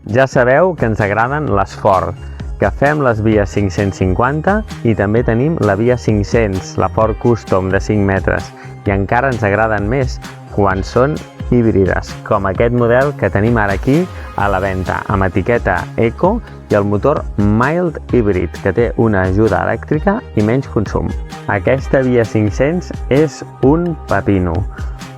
Ja sabeu que ens agraden les Ford, que fem les vies 550 i també tenim la via 500, la Ford Custom de 5 metres, i encara ens agraden més quan són híbrides, com aquest model que tenim ara aquí a la venda, amb etiqueta Eco i el motor Mild Hybrid, que té una ajuda elèctrica i menys consum. Aquesta via 500 és un pepino.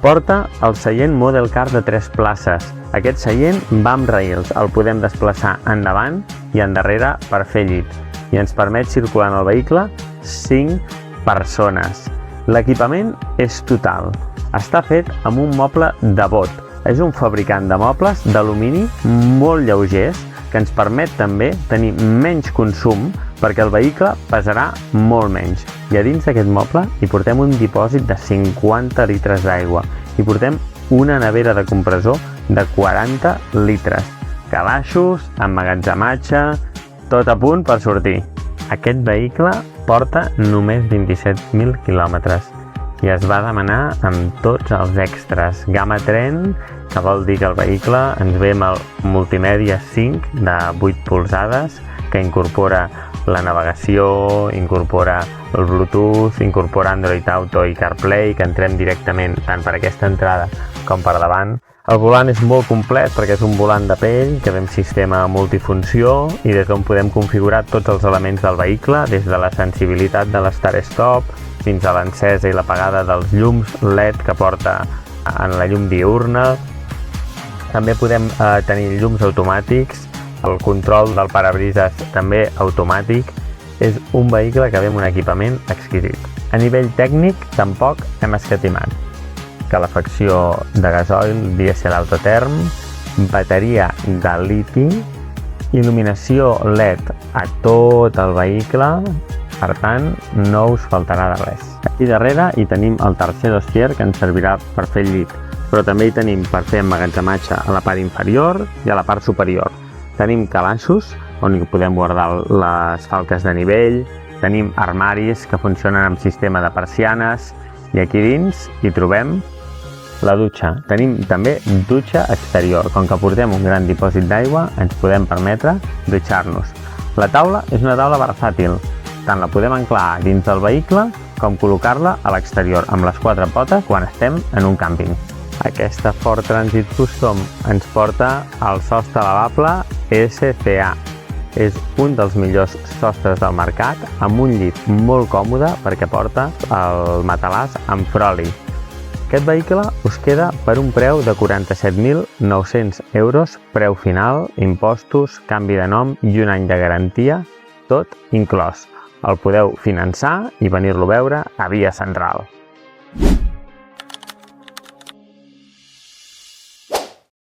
Porta el seient Model Car de 3 places. Aquest seient va amb rails, el podem desplaçar endavant i endarrere per fer llit i ens permet circular en el vehicle 5 persones. L'equipament és total. Està fet amb un moble de bot. És un fabricant de mobles d'alumini molt lleugers que ens permet també tenir menys consum perquè el vehicle pesarà molt menys. I a dins d'aquest moble hi portem un dipòsit de 50 litres d'aigua i portem una nevera de compressor de 40 litres. Calaixos, emmagatzematge, tot a punt per sortir. Aquest vehicle porta només 27.000 quilòmetres i es va demanar amb tots els extras. Gamma Trend, que vol dir que el vehicle ens ve amb el multimèdia 5 de 8 polzades, que incorpora la navegació, incorpora el Bluetooth, incorpora Android Auto i CarPlay, que entrem directament tant per aquesta entrada com per davant. El volant és molt complet perquè és un volant de pell que ve amb sistema multifunció i des d'on podem configurar tots els elements del vehicle, des de la sensibilitat de l'Start-Stop fins a l'encesa i l'apagada dels llums LED que porta en la llum diürna. També podem tenir llums automàtics, el control del parabrises també automàtic. És un vehicle que ve amb un equipament exquisit. A nivell tècnic tampoc hem escatimat. Calefacció de gasoil, dièsel autoterm, bateria de liti, il·luminació LED a tot el vehicle, per tant no us faltarà de res. Aquí darrere hi tenim el tercer dossier que ens servirà per fer llit, però també hi tenim per fer emmagatzematge a la part inferior i a la part superior. Tenim calaixos on hi podem guardar les falques de nivell, tenim armaris que funcionen amb sistema de persianes i aquí dins hi trobem la dutxa. Tenim també dutxa exterior. Com que portem un gran dipòsit d'aigua, ens podem permetre dutxar-nos. La taula és una taula versàtil. Tant la podem anclar dins del vehicle com col·locar-la a l'exterior amb les 4 potes quan estem en un càmping. Aquesta Ford Transit Custom ens porta el sostre lavable SCA. És un dels millors sostres del mercat, amb un llit molt còmode perquè porta el matalàs amb froli. Aquest vehicle us queda per un preu de 47.900 euros, preu final, impostos, canvi de nom i un any de garantia, tot inclòs. El podeu finançar i venir-lo a veure a Via Central.